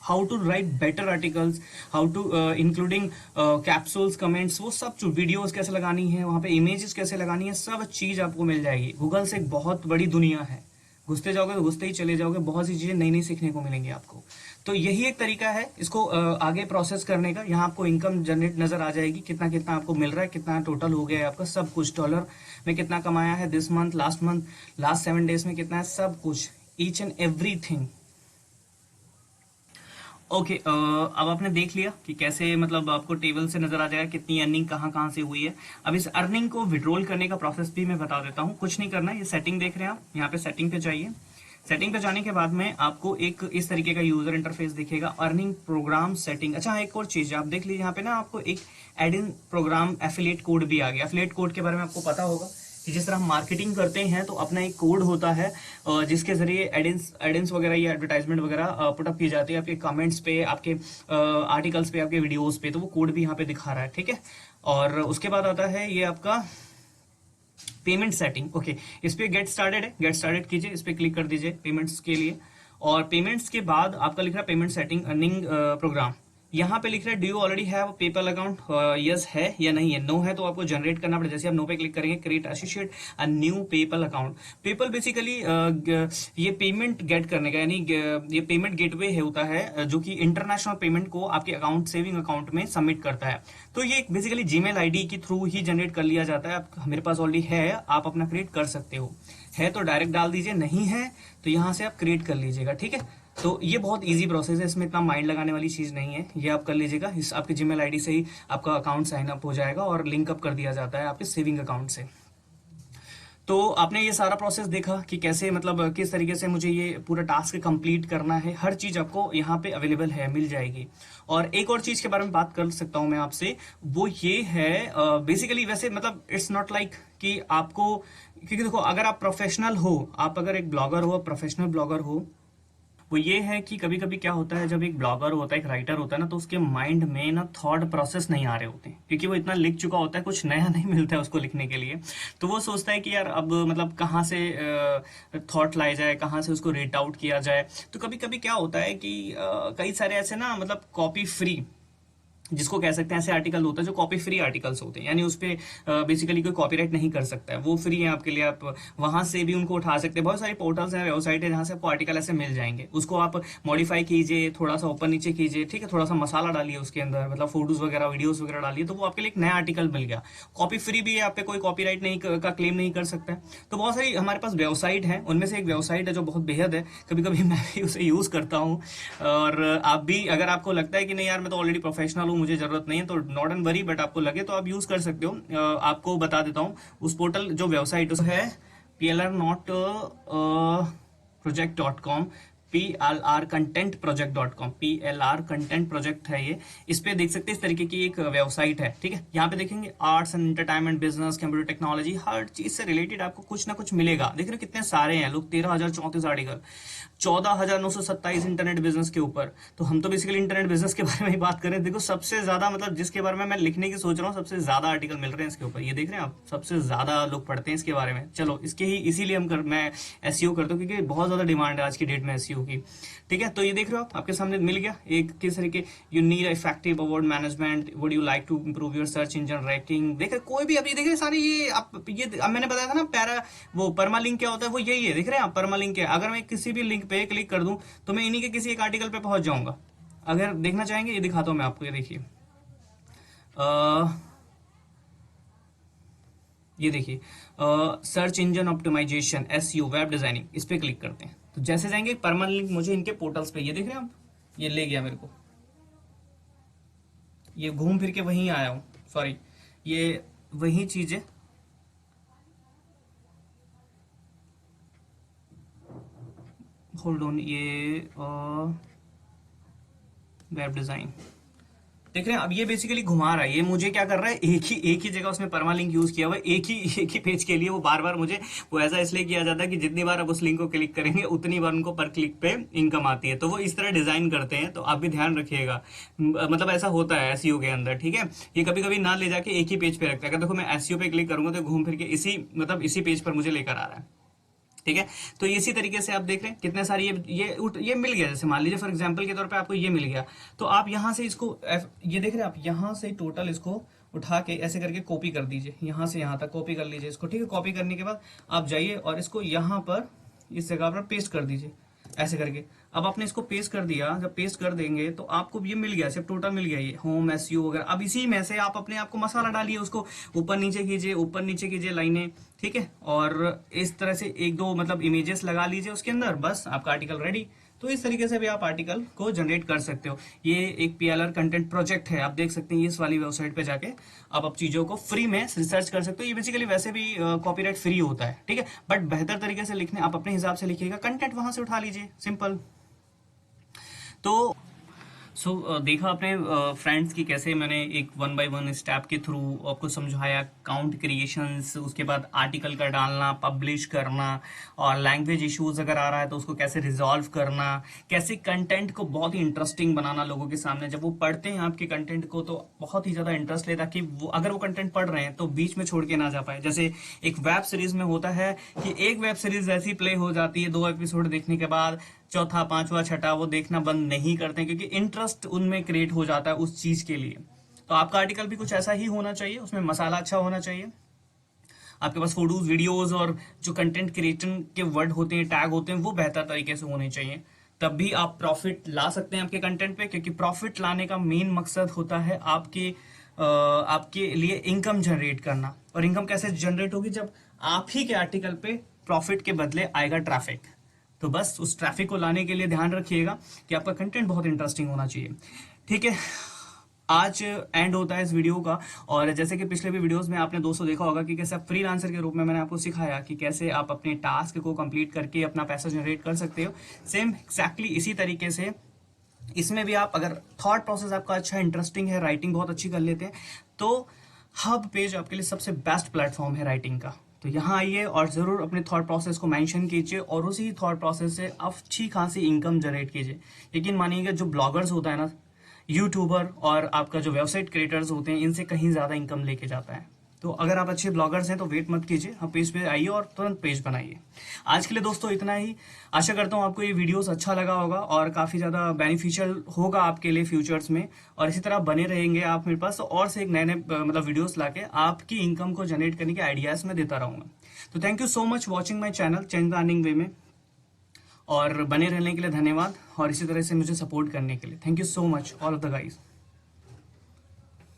how to write better articles, how to including capsules, comments, वो सब वीडियोस कैसे लगानी है, वहां पे इमेजेस कैसे लगानी है, सब चीज आपको मिल जाएगी। गूगल से एक बहुत बड़ी दुनिया है, घुसते जाओगे तो घुसते ही चले जाओगे, बहुत सी चीजें नई नई सीखने को मिलेंगी आपको। तो यही एक तरीका है इसको आगे प्रोसेस करने का। यहाँ आपको इनकम जनरेट नजर आ जाएगी, कितना कितना आपको मिल रहा है, कितना टोटल हो गया है आपका, सब कुछ डॉलर में कितना कमाया है दिस मंथ, लास्ट 7 डेज में कितना है, सब कुछ, ईच एंड एवरीथिंग। ओके, अब आपने देख लिया कि कैसे, मतलब आपको टेबल से नजर आ जाएगा कितनी अर्निंग कहाँ कहाँ से हुई है। अब इस अर्निंग को विड्रॉल करने का प्रोसेस भी मैं बता देता हूँ। कुछ नहीं करना है, ये सेटिंग देख रहे हैं आप, यहाँ पे सेटिंग पे जाइए। सेटिंग पे जाने के बाद में आपको एक इस तरीके का यूजर इंटरफेस दिखेगा, अर्निंग प्रोग्राम सेटिंग। अच्छा, एक और चीज आप देख लीजिए, यहाँ पे ना आपको एक एड इन प्रोग्राम एफिलिएट कोड भी आ गया। एफिलिएट कोड के बारे में आपको पता होगा कि जिस तरह हम मार्केटिंग करते हैं तो अपना एक कोड होता है जिसके जरिए एडेंस वगैरह या एडवर्टाइजमेंट वगैरह पुटअप की जाती है आपके कमेंट्स पे, आपके आर्टिकल्स पे, आपके वीडियोस पे, तो वो कोड भी यहाँ पे दिखा रहा है। ठीक है, और उसके बाद आता है ये आपका पेमेंट सेटिंग। ओके, इस पे गेट स्टार्टेड है, गेट स्टार्टेड कीजिए, इस पे क्लिक कर दीजिए पेमेंट्स के लिए। और पेमेंट्स के बाद आपका लिख रहा है पेमेंट सेटिंग अर्निंग प्रोग्राम, यहाँ पे लिख रहा है do you already have PayPal account, yes है या नहीं है। नो है तो आपको जनरेट करना पड़ेगा। जैसे आप नो पे क्लिक करेंगे, create associate a new PayPal account. PayPal basically ये पेमेंट गेट करने का, यानी ये पेमेंट गेटवे होता है जो कि इंटरनेशनल पेमेंट को आपके अकाउंट, सेविंग अकाउंट में सबमिट करता है। तो ये बेसिकली जीमेल आईडी के थ्रू ही जनरेट कर लिया जाता है। आप, मेरे पास ऑलरेडी है, आप अपना क्रिएट कर सकते हो। है तो डायरेक्ट डाल दीजिए, नहीं है तो यहाँ से आप क्रिएट कर लीजिएगा। ठीक है, तो ये बहुत इजी प्रोसेस है, इसमें इतना माइंड लगाने वाली चीज नहीं है, ये आप कर लीजिएगा। इस आपके जीमेल आईडी से ही आपका अकाउंट साइन अप हो जाएगा और लिंक अप कर दिया जाता है आपके सेविंग अकाउंट से। तो आपने ये सारा प्रोसेस देखा कि कैसे, मतलब किस तरीके से मुझे ये पूरा टास्क कंप्लीट करना है। हर चीज आपको यहाँ पे अवेलेबल है, मिल जाएगी। और एक और चीज के बारे में बात कर सकता हूं मैं आपसे, वो ये है बेसिकली, वैसे मतलब इट्स नॉट लाइक कि आपको, क्योंकि देखो अगर आप प्रोफेशनल हो, आप अगर एक ब्लॉगर हो, प्रोफेशनल ब्लॉगर हो, वो ये है कि कभी कभी क्या होता है, जब एक ब्लॉगर होता है, एक राइटर होता है ना, तो उसके माइंड में ना थॉट प्रोसेस नहीं आ रहे होते हैं, क्योंकि वो इतना लिख चुका होता है, कुछ नया नहीं मिलता है उसको लिखने के लिए। तो वो सोचता है कि यार अब मतलब कहाँ से थॉट लाया जाए, कहाँ से उसको रेट आउट किया जाए। तो कभी कभी क्या होता है कि कई सारे ऐसे ना, मतलब कॉपी फ्री जिसको कह सकते हैं ऐसे आर्टिकल होता है जो कॉपी फ्री आर्टिकल्स होते हैं, यानी उस पे बेसिकली कोई कॉपीराइट नहीं कर सकता है, वो फ्री है आपके लिए, आप वहां से भी उनको उठा सकते हैं। बहुत सारी पोर्टल्स हैं, वेबसाइट है जहां से आपको आर्टिकल ऐसे मिल जाएंगे, उसको आप मॉडिफाई कीजिए, थोड़ा सा ऊपर नीचे कीजिए, ठीक है, थोड़ा सा मसाला डालिए उसके अंदर, मतलब फोटोज वगैरह वीडियोस वगैरह डालिए, तो वो आपके लिए एक नया आर्टिकल मिल गया। कॉपी फ्री भी है, आप पे कोई कॉपीराइट नहीं का क्लेम नहीं कर सकता है। तो बहुत सारी हमारे पास वेबसाइट है, उनमें से एक वेबसाइट है जो बहुत बेहद है, कभी कभी मैं भी उसे यूज करता हूँ। और आप भी, अगर आपको लगता है कि नहीं यार मैं तो ऑलरेडी प्रोफेशनल हूँ, मुझे जरूरत नहीं है, तो नॉट एन वरी, बट आपको लगे तो आप यूज कर सकते हो। आपको बता देता हूँ उस पोर्टल जो वेबसाइट है, plrnotproject.com, plrcontentproject.com, PLR content project है ये। इस पे देख सकते हैं, इस तरीके की एक वेबसाइट है, ठीक है। यहाँ पे देखेंगे arts and entertainment, business, computer technology, हर चीज से रिलेटेड आपको कुछ ना कुछ मिलेगा। देख रहे हो कितने सारे हैं लोग, 13,034 आर्टिकल, 14,927 इंटरनेट बिजनेस के ऊपर। तो हम तो बेसिकली इंटरनेट बिजनेस के बारे में ही बात करें। देखो सबसे ज्यादा, मतलब जिसके बारे में मैं लिखने की सोच रहा हूँ, सबसे ज्यादा आर्टिकल मिल रहे हैं इसके ऊपर, ये देख रहे हैं आप, सबसे ज्यादा लोग पढ़ते हैं इसके बारे में। चलो इसके ही इसीलिए मैं एसईओ करता हूँ, क्योंकि बहुत ज्यादा डिमांड है आज की डेट में एसईओ की, ठीक है। तो ये देख रहे हो आप, आपके सामने मिल गया एक किस तरीके, you need effective award management, would you like to improve your search engine ranking. देख रहे कोई भी, अब ये देख रहे सारे ये आप, ये अब मैंने बताया था ना पैरा, वो परमा लिंक क्या होता है, वो यही है, देख रहे हैं आप, परमा लिंक है। अगर मैं किसी भी लिंक पे क्लिक कर दूं तो मैं इन्हीं के किसी एक आर्टिकल पे पहुंच जाऊंगा। अगर देखना चाहेंगे, ये दिखाता हूं मैं आपको, ये देखिए, ये देखिए, search engine optimisation, SEO, web designing, इस पे क्लिक करते हैं तो जैसे जाएंगे परमानेंट लिंक मुझे इनके पोर्टल्स पे, ये देख रहे हैं आप, ये ले गया मेरे को, ये घूम फिर के वहीं आया हूँ, सॉरी, ये वही चीज है। होल्ड ऑन, ये वेब डिजाइन, देख रहे हैं अब, ये बेसिकली घुमा रहा है, ये मुझे क्या कर रहा है, एक ही जगह उसने परमा लिंक यूज किया हुआ है, एक ही पेज के लिए, वो बार बार मुझे, वो ऐसा इसलिए किया जाता है कि जितनी बार आप उस लिंक को क्लिक करेंगे उतनी बार उनको पर क्लिक पे इनकम आती है। तो वो इस तरह डिजाइन करते हैं, तो आप भी ध्यान रखिएगा। मतलब ऐसा होता है एसईओ के अंदर, ठीक है। ये कभी कभी ना ले जाके एक ही पेज पे रखता है। अगर देखो मैं एसईओ पे क्लिक करूंगा तो घूम फिर के इसी, मतलब इसी पेज पर मुझे लेकर आ रहा है, ठीक है। तो इसी तरीके से आप देख रहे हैं कितने सारे ये मिल गया। जैसे मान लीजिए फॉर एग्जांपल के तौर पे आपको ये मिल गया, तो आप यहां से इसको ये देख रहे हैं आप, यहां से टोटल इसको उठा के ऐसे करके कॉपी कर दीजिए, यहां से यहां तक कॉपी कर लीजिए इसको, ठीक है। कॉपी करने के बाद आप जाइए और इसको यहां पर इस जगह पर पेस्ट कर दीजिए, ऐसे करके। अब आपने इसको पेस्ट कर दिया, जब पेस्ट कर देंगे तो आपको ये मिल गया, सिर्फ टोटल मिल गया ये होम एसईओ वगैरह। अब इसी में से आप अपने आप को मसाला डालिए, उसको ऊपर नीचे कीजिए, ऊपर नीचे कीजिए लाइनें, ठीक है। और इस तरह से एक दो मतलब इमेजेस लगा लीजिए उसके अंदर, बस आपका आर्टिकल रेडी। तो इस तरीके से भी आप आर्टिकल को जनरेट कर सकते हो। ये एक पीएलआर कंटेंट प्रोजेक्ट है, आप देख सकते हैं इस वाली वेबसाइट पे जाके आप चीजों को फ्री में रिसर्च कर सकते हो। ये बेसिकली वैसे भी कॉपीराइट फ्री होता है, ठीक है, बट बेहतर तरीके से लिखने, आप अपने हिसाब से लिखिएगा, कंटेंट वहां से उठा लीजिए, सिंपल। तो देखा आपने फ्रेंड्स की कैसे मैंने एक 1 बाय 1 स्टेप के थ्रू आपको समझाया, काउंट क्रिएशंस, उसके बाद आर्टिकल का डालना, पब्लिश करना, और लैंग्वेज इश्यूज अगर आ रहा है तो उसको कैसे रिजॉल्व करना, कैसे कंटेंट को बहुत ही इंटरेस्टिंग बनाना लोगों के सामने। जब वो पढ़ते हैं आपके कंटेंट को तो बहुत ही ज्यादा इंटरेस्ट लेता कि वो, अगर वो कंटेंट पढ़ रहे हैं तो बीच में छोड़ के ना जा पाए। जैसे एक वेब सीरीज में होता है कि एक वेब सीरीज ऐसी प्ले हो जाती है 2 एपिसोड देखने के बाद, चौथा पांचवा छठा वो देखना बंद नहीं करते, क्योंकि इंटरेस्ट उनमें क्रिएट हो जाता है उस चीज के लिए। तो आपका आर्टिकल भी कुछ ऐसा ही होना चाहिए, उसमें मसाला अच्छा होना चाहिए, आपके पास फोटोज, वीडियोस और जो कंटेंट क्रिएशन के वर्ड होते हैं, टैग होते हैं, वो बेहतर तरीके से होने चाहिए। तब भी आप प्रॉफिट ला सकते हैं आपके कंटेंट पे, क्योंकि प्रॉफिट लाने का मेन मकसद होता है आपके लिए इनकम जनरेट करना। और इनकम कैसे जनरेट होगी, जब आप ही के आर्टिकल पे प्रॉफिट के बदले आएगा ट्रैफिक। तो बस उस ट्रैफिक को लाने के लिए ध्यान रखिएगा कि आपका कंटेंट बहुत इंटरेस्टिंग होना चाहिए, ठीक है। आज एंड होता है इस वीडियो का। और जैसे कि पिछले भी वीडियोस में आपने दोस्तों देखा होगा कि कैसे फ्रीलांसर के रूप में मैंने आपको सिखाया कि कैसे आप अपने टास्क को कंप्लीट करके अपना पैसा जनरेट कर सकते हो। सेम एग्जैक्टली इसी तरीके से इसमें भी आप, अगर थॉट प्रोसेस आपका अच्छा इंटरेस्टिंग है, राइटिंग बहुत अच्छी कर लेते हैं, तो हब पेज आपके लिए सबसे बेस्ट प्लेटफॉर्म है राइटिंग का। तो यहाँ आइए और जरूर अपने थॉट प्रोसेस को मेंशन कीजिए और उसी थॉट प्रोसेस से अच्छी खासी इनकम जनरेट कीजिए। यकीन मानिएगा जो ब्लॉगर्स होता है ना, यूट्यूबर और आपका जो वेबसाइट क्रिएटर्स होते हैं, इनसे कहीं ज्यादा इनकम लेके जाता है। तो अगर आप अच्छे ब्लॉगर्स हैं तो वेट मत कीजिए, हम पेज पे आइए और तुरंत पेज बनाइए। आज के लिए दोस्तों इतना ही। आशा करता हूँ आपको ये वीडियोस अच्छा लगा होगा और काफ़ी ज़्यादा बेनिफिशियल होगा आपके लिए फ्यूचर्स में। और इसी तरह बने रहेंगे आप मेरे पास, तो और से एक नए नए मतलब वीडियोस लाके आपकी इनकम को जनरेट करने के आइडियाज़ में देता रहूँगा। तो thank you so much watching my channel change the earning way में, और बने रहने के लिए धन्यवाद, और इसी तरह से मुझे सपोर्ट करने के लिए thank you so much all of the guys.